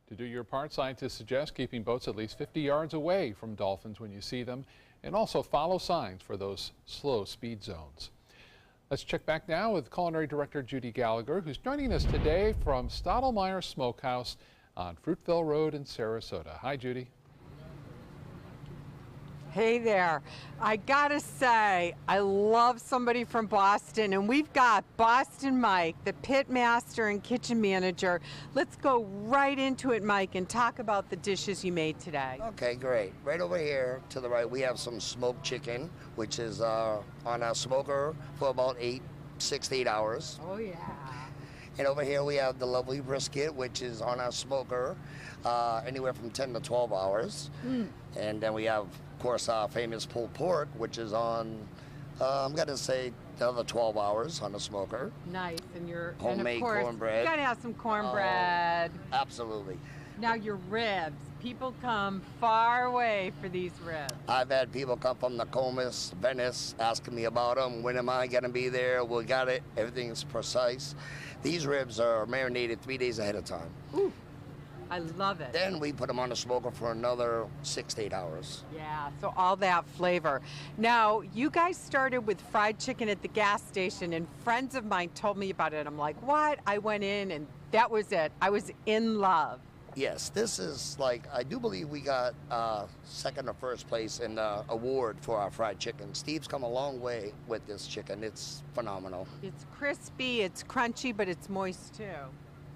To do your part, scientists suggest keeping boats at least 50 yards away from dolphins when you see them, and also follow signs for those slow speed zones. Let's check back now with Culinary Director Judy Gallagher, who's joining us today from Stottlemyre Smokehouse on Fruitvale Road in Sarasota. Hi, Judy. Hey there. I gotta say, I love somebody from Boston, and we've got Boston Mike, the pit master and kitchen manager. Let's go right into it, Mike, and talk about the dishes you made today. Okay, great. Right over here to the right, we have some smoked chicken, which is on our smoker for about 8 6 to 8 hours. Oh, yeah. And over here we have the lovely brisket, which is on our smoker, anywhere from 10 to 12 hours. And then we have, of course, our famous pulled pork, which is on, I'm going to say, the other 12 hours on the smoker. Nice. And your homemade and of course, cornbread. You got to have some cornbread. Absolutely. Now, your ribs. People come far away for these ribs. I've had people come from Nokomis, Venice, asking me about them. When am I going to be there? We got it. Everything's precise. These ribs are marinated 3 days ahead of time. Ooh, I love it. Then we put them on the smoker for another 6 to 8 hours. Yeah, so all that flavor. Now, you guys started with fried chicken at the gas station, and friends of mine told me about it. I'm like, what? I went in, and that was it. I was in love. Yes, this is like, I do believe we got second or first place in the award for our fried chicken. Steve's come a long way with this chicken. It's phenomenal. It's crispy, it's crunchy, but it's moist too.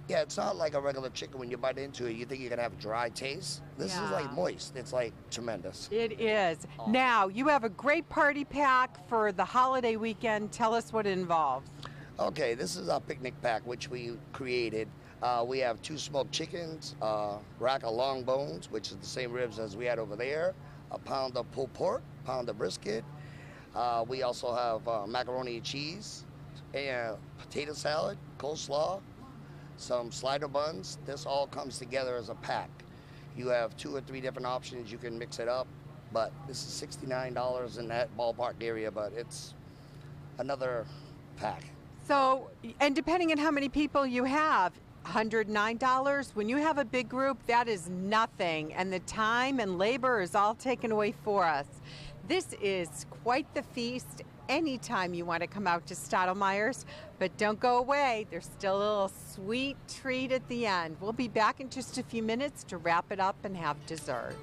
Yeah, it's not like a regular chicken. When you bite into it, you think you're gonna have a dry taste. This is like moist. It's like tremendous. It is. Now, you have a great party pack for the holiday weekend. Tell us what it involves. Okay, this is our picnic pack, which we created. We have 2 smoked chickens, rack of long bones, which is the same ribs as we had over there, a pound of pulled pork, pound of brisket. We also have macaroni and cheese, and potato salad, coleslaw, some slider buns. This all comes together as a pack. You have 2 or 3 different options. You can mix it up, but this is $69 in that ballpark area, but it's another pack. So, and depending on how many people you have, $109. When you have a big group, that is nothing, and the time and labor is all taken away for us. This is quite the feast anytime you want to come out to Stottlemyre's, but don't go away. There's still a little sweet treat at the end. We'll be back in just a few minutes to wrap it up and have dessert.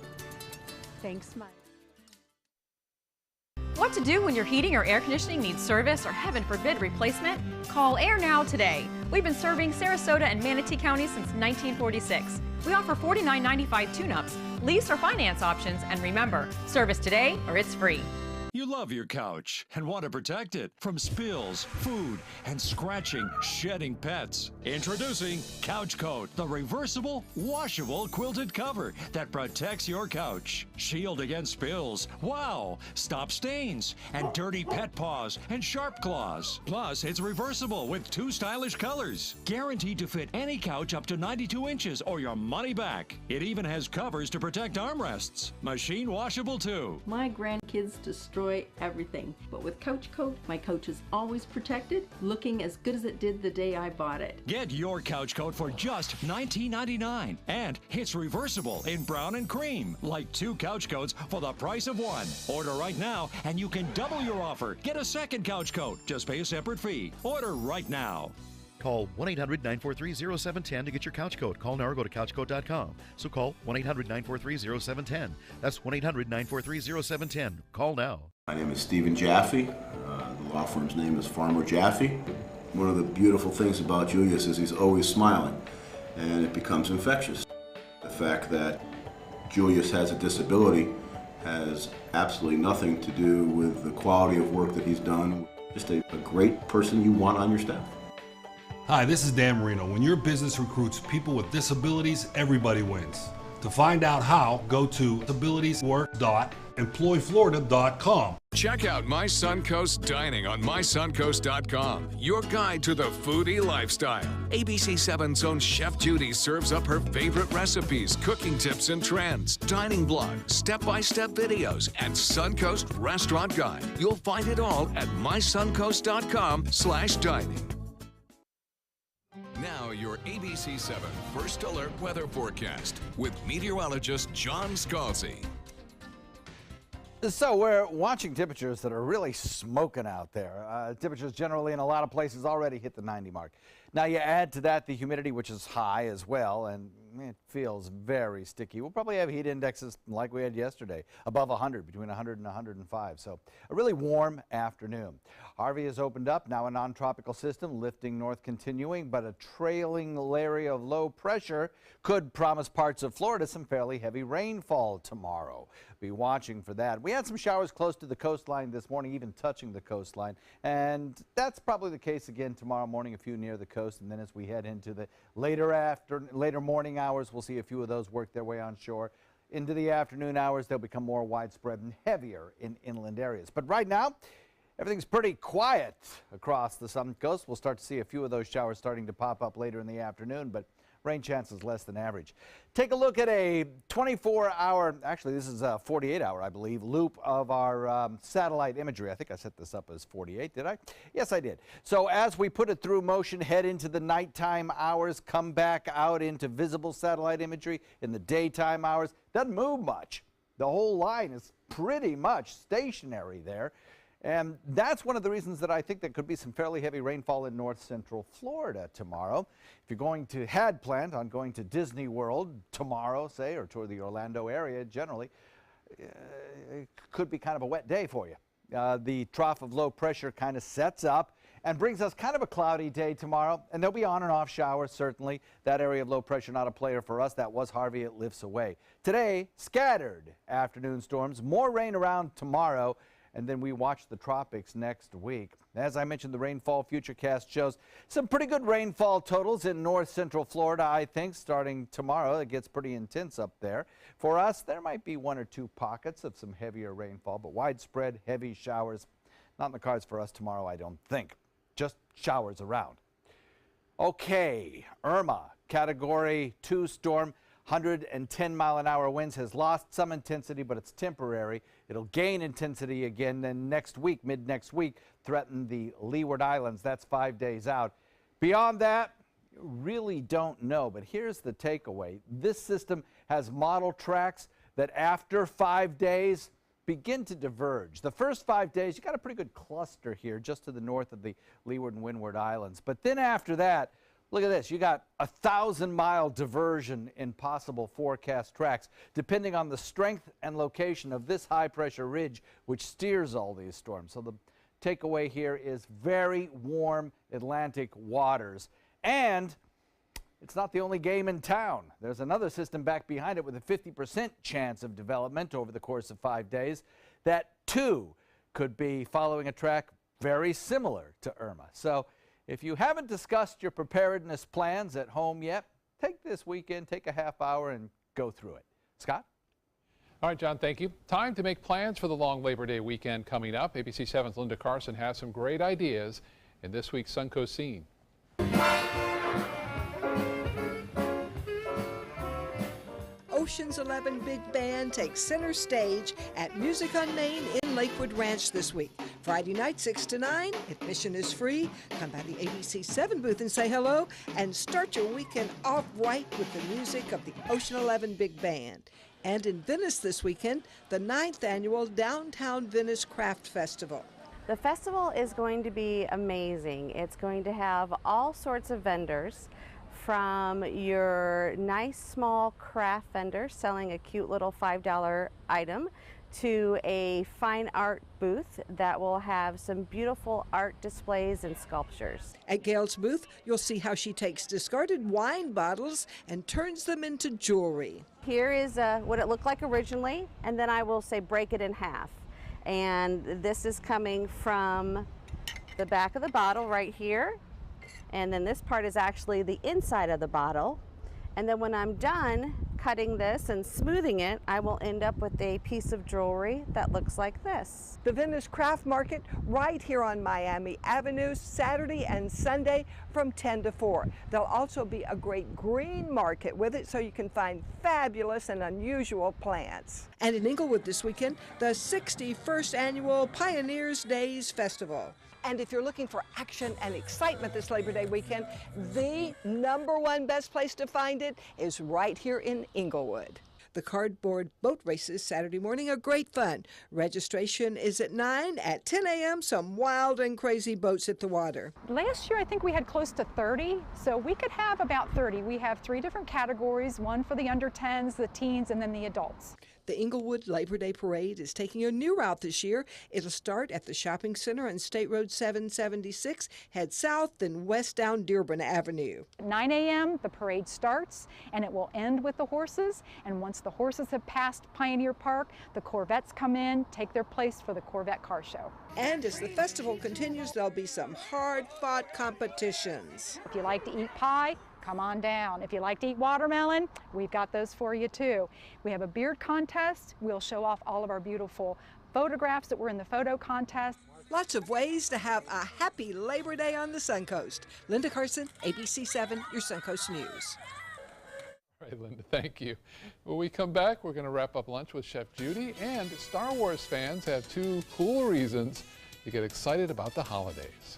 Thanks, Mike. What to do when your heating or air conditioning needs service or, heaven forbid, replacement? Call Air Now today. We've been serving Sarasota and Manatee County since 1946. We offer $49.95 tune-ups, lease or finance options, and remember, service today or it's free. You love your couch and want to protect it from spills, food, and scratching, shedding pets. Introducing Couch Coat, the reversible, washable quilted cover that protects your couch. Shield against spills, wow, stop stains, and dirty pet paws and sharp claws. Plus, it's reversible with 2 stylish colors. Guaranteed to fit any couch up to 92 inches or your money back. It even has covers to protect armrests. Machine washable too. My grandkids destroy everything, but with Couch Coat, my couch is always protected, looking as good as it did the day I bought it. Get your Couch Coat for just $19.99, and it's reversible in brown and cream, like 2 couch coats for the price of 1. Order right now, and you can double your offer. Get a second Couch Coat. Just pay a separate fee. Order right now. Call 1-800-943-0710 to get your couch coat. Call now or go to couchcoat.com. So call 1-800-943-0710. That's 1-800-943-0710. Call now. My name is Stephen Jaffe. The law firm's name is Farmer Jaffe. One of the beautiful things about Julius is he's always smiling, and it becomes infectious. The fact that Julius has a disability has absolutely nothing to do with the quality of work that he's done. Just a great person you want on your staff. Hi, this is Dan Marino. When your business recruits people with disabilities, everybody wins. To find out how, go to disabilitieswork.employflorida.com. Check out My Suncoast Dining on mysuncoast.com, your guide to the foodie lifestyle. ABC 7's own Chef Judy serves up her favorite recipes, cooking tips and trends, dining blog, step-by-step videos, and Suncoast Restaurant Guide. You'll find it all at mysuncoast.com/dining. Now your ABC 7 First Alert weather forecast with meteorologist John Scalzi. So we're watching temperatures that are really smoking out there. Temperatures generally in a lot of places already hit the 90 mark. Now you add to that the humidity, which is high as well, and it feels very sticky. We'll probably have heat indexes like we had yesterday, above 100, between 100 and 105. So a really warm afternoon. Harvey has opened up, now a non-tropical system, lifting north continuing, but a trailing area of low pressure could promise parts of Florida some fairly heavy rainfall tomorrow. Be watching for that. We had some showers close to the coastline this morning, even touching the coastline, and that's probably the case again tomorrow morning, a few near the coast, and then as we head into the later morning hours, we'll see a few of those work their way on shore. Into the afternoon hours, they'll become more widespread and heavier in inland areas. But right now, everything's pretty quiet across the southern coast. We'll start to see a few of those showers starting to pop up later in the afternoon, but rain chances less than average. Take a look at a 24-hour, actually this is a 48-hour, I believe, loop of our satellite imagery. I think I set this up as 48, did I? Yes, I did. So as we put it through motion, head into the nighttime hours, come back out into visible satellite imagery in the daytime hours. Doesn't move much. The whole line is pretty much stationary there. And that's one of the reasons that I think there could be some fairly heavy rainfall in north central Florida tomorrow. If you're had planned on going to Disney World tomorrow, say, or toward the Orlando area generally, it could be kind of a wet day for you. The trough of low pressure kind of sets up and brings us kind of a cloudy day tomorrow, and there'll be on and off showers, certainly. That area of low pressure not a player for us. That was Harvey. It lifts away. Today, scattered afternoon storms, more rain around tomorrow, and then we watch the tropics next week. As I mentioned, the rainfall futurecast shows some pretty good rainfall totals in north central Florida, I think, starting tomorrow. It gets pretty intense up there. For us, there might be one or two pockets of some heavier rainfall, but widespread heavy showers, not in the cards for us tomorrow, I don't think. Just showers around. Okay, Irma, Category 2 storm. 110-mile-an-hour winds, has lost some intensity, but it's temporary. It'll gain intensity again then next week, mid-next week, threaten the Leeward Islands. That's 5 days out. Beyond that, really don't know, but here's the takeaway. This system has model tracks that after 5 days begin to diverge. The first 5 days, you got a pretty good cluster here just to the north of the Leeward and Windward Islands. But then after that, look at this. You got a 1,000-mile diversion in possible forecast tracks, depending on the strength and location of this high-pressure ridge, which steers all these storms. So the takeaway here is very warm Atlantic waters. And it's not the only game in town. There's another system back behind it with a 50% chance of development over the course of 5 days. That, too, could be following a track very similar to Irma. So if you haven't discussed your preparedness plans at home yet, take this weekend, take a half hour and go through it. Scott? All right, John, thank you. Time to make plans for the long Labor Day weekend coming up. ABC 7's Linda Carson has some great ideas in this week's Suncoast Scene. Ocean's 11 Big Band takes center stage at Music on Main in Lakewood Ranch this week. Friday night, 6 to 9. Admission is free. Come by the ABC 7 booth and say hello, and start your weekend off right with the music of the Ocean 11 Big Band. And in Venice this weekend, the 9th annual Downtown Venice Craft Festival. The festival is going to be amazing. It's going to have all sorts of vendors, from your nice small craft vendor selling a cute little $5 item to a fine art booth that will have some beautiful art displays and sculptures. At Gail's booth, you'll see how she takes discarded wine bottles and turns them into jewelry. Here is what it looked like originally, and then I will say break it in half. And this is coming from the back of the bottle right here. And then this part is actually the inside of the bottle. And then when I'm done cutting this and smoothing it, I will end up with a piece of jewelry that looks like this. The Venice Craft Market right here on Miami Avenue, Saturday and Sunday from 10 to 4. There'll also be a great green market with it, so you can find fabulous and unusual plants. And in Inglewood this weekend, the 61st annual Pioneers Days Festival. And if you're looking for action and excitement this Labor Day weekend, the #1 best place to find it is right here in Inglewood. The cardboard boat races Saturday morning are great fun. Registration is at 9. At 10 a.m., some wild and crazy boats at the water. Last year, I think we had close to 30, so we could have about 30. We have 3 different categories, one for the under 10s, the teens, and then the adults. The Inglewood Labor Day Parade is taking a new route this year. It'll start at the shopping center on State Road 776, head south, then west down Dearborn Avenue. At 9 a.m., the parade starts, and it will end with the horses. And once the horses have passed Pioneer Park, the Corvettes come in, take their place for the Corvette Car Show. And as the festival continues, there'll be some hard-fought competitions. If you like to eat pie, come on down. If you like to eat watermelon, we've got those for you too. We have a beard contest. We'll show off all of our beautiful photographs that were in the photo contest. Lots of ways to have a happy Labor Day on the Suncoast. Linda Carson, ABC 7, your Suncoast News. All right, Linda, thank you. When we come back, we're going to wrap up lunch with Chef Judy, and Star Wars fans have 2 cool reasons to get excited about the holidays.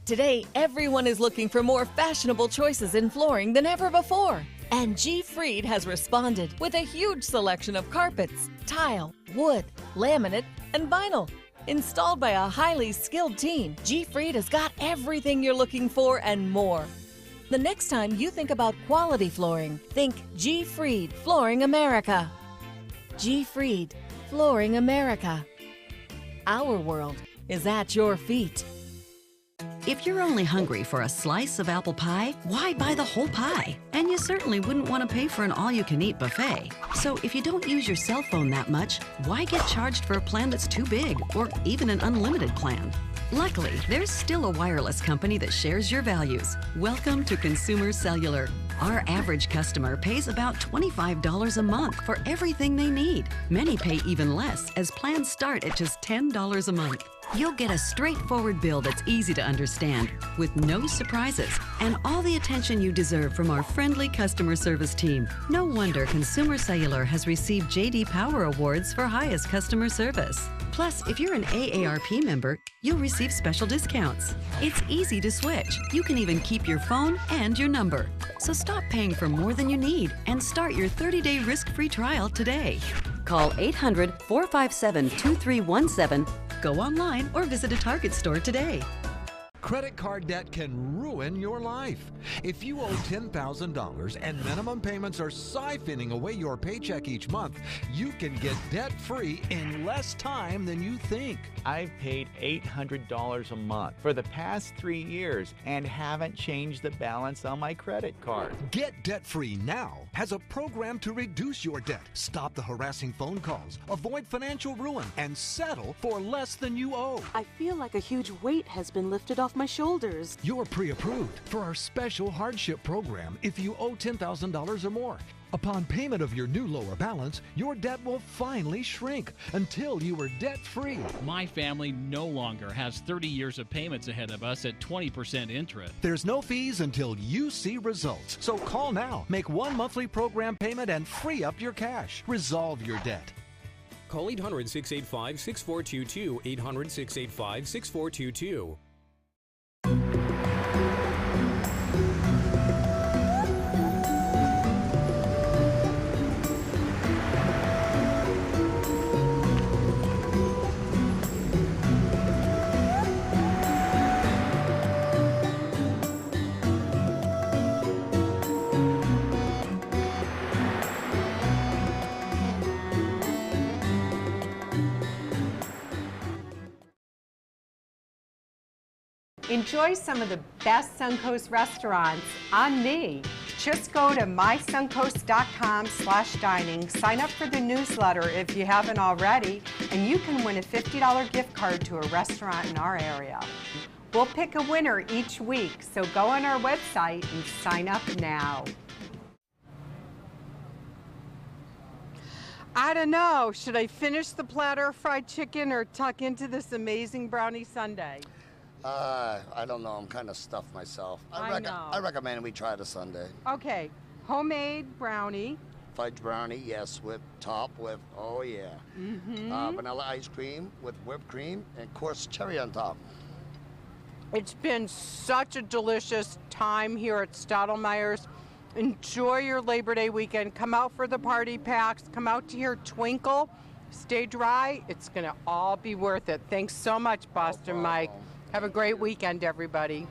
Today, everyone is looking for more fashionable choices in flooring than ever before. And G. Fried has responded with a huge selection of carpets, tile, wood, laminate, and vinyl. Installed by a highly skilled team, G. Fried has got everything you're looking for and more. The next time you think about quality flooring, think G. Fried Flooring America. G. Fried Flooring America. Our world is at your feet. If you're only hungry for a slice of apple pie, why buy the whole pie? And you certainly wouldn't want to pay for an all-you-can-eat buffet. So if you don't use your cell phone that much, why get charged for a plan that's too big, or even an unlimited plan? Luckily, there's still a wireless company that shares your values. Welcome to Consumer Cellular. Our average customer pays about $25 a month for everything they need. Many pay even less, as plans start at just $10 a month. You'll get a straightforward bill that's easy to understand, with no surprises, and all the attention you deserve from our friendly customer service team. No wonder Consumer Cellular has received J.D. Power Awards for highest customer service. Plus, if you're an AARP member, you'll receive special discounts. It's easy to switch. You can even keep your phone and your number. So stop paying for more than you need and start your 30-day risk-free trial today. Call 800-457-2317, go online, or visit a Target store today. Credit card debt can ruin your life. If you owe $10,000 and minimum payments are siphoning away your paycheck each month, you can get debt-free in less time than you think. I've paid $800 a month for the past 3 years and haven't changed the balance on my credit card. Get debt-free now has a program to reduce your debt, stop the harassing phone calls, avoid financial ruin, and settle for less than you owe. I feel like a huge weight has been lifted off my shoulders. You're pre-approved for our special hardship program if you owe $10,000 or more. Upon payment of your new lower balance, your debt will finally shrink until you are debt-free. My family no longer has 30 years of payments ahead of us at 20% interest. There's no fees until you see results. So call now, make one monthly program payment, and free up your cash. Resolve your debt. Call 800-685-6422, 800-685-6422. Enjoy some of the best Suncoast restaurants on me. Just go to mysuncoast.com/dining, sign up for the newsletter if you haven't already, and you can win a $50 gift card to a restaurant in our area. We'll pick a winner each week, so go on our website and sign up now. I don't know, should I finish the platter of fried chicken or tuck into this amazing brownie sundae? I don't know. I'm kind of stuffed myself. I recommend we try the sundae. Okay, homemade brownie. Fudge brownie, yes, with oh yeah. Mm-hmm. Vanilla ice cream with whipped cream and coarse cherry on top. It's been such a delicious time here at Stottlemyre's. Enjoy your Labor Day weekend. Come out for the party packs. Come out to hear Twinkle. Stay dry. It's going to all be worth it. Thanks so much, Boston Mike. Have a great weekend, everybody.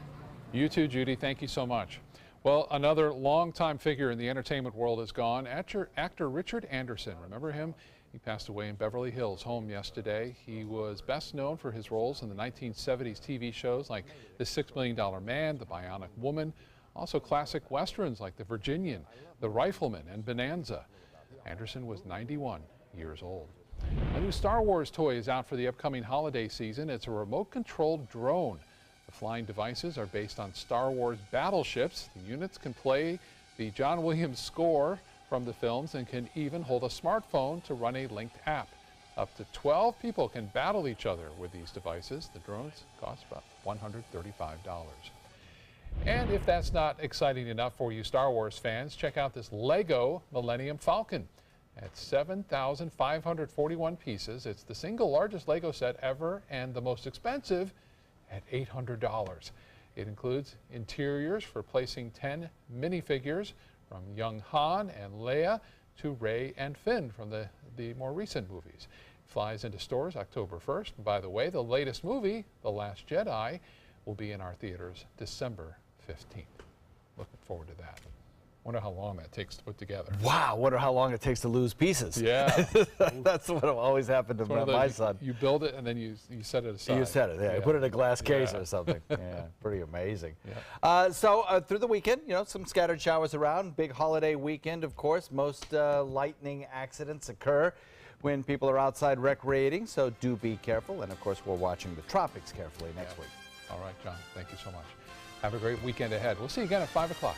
You too, Judy. Thank you so much. Well, another longtime figure in the entertainment world is gone. Actor Richard Anderson. Remember him? He passed away in Beverly Hills home yesterday. He was best known for his roles in the 1970s TV shows like The $6 Million Man, The Bionic Woman, also classic westerns like The Virginian, The Rifleman, and Bonanza. Anderson was 91 years old. A new Star Wars toy is out for the upcoming holiday season. It's a remote-controlled drone. The flying devices are based on Star Wars battleships. The units can play the John Williams score from the films and can even hold a smartphone to run a linked app. Up to 12 people can battle each other with these devices. The drones cost about $135. And if that's not exciting enough for you Star Wars fans, check out this Lego Millennium Falcon. At 7,541 pieces, it's the single largest Lego set ever and the most expensive at $800. It includes interiors for placing 10 minifigures from young Han and Leia to Rey and Finn from the more recent movies. It flies into stores October 1st. And by the way, the latest movie, The Last Jedi, will be in our theaters December 15th. Looking forward to that. Wonder how long that takes to put together. Wow, wonder how long it takes to lose pieces. Yeah. That's what always happened to my son. You build it and then you set it aside. You set it, yeah. You put it in a glass case or something. Yeah, pretty amazing. Yeah. So through the weekend, some scattered showers around. Big holiday weekend, of course. Most lightning accidents occur when people are outside recreating, so do be careful. And of course, we're watching the tropics carefully next week. All right, John, thank you so much. Have a great weekend ahead. We'll see you again at 5 o'clock.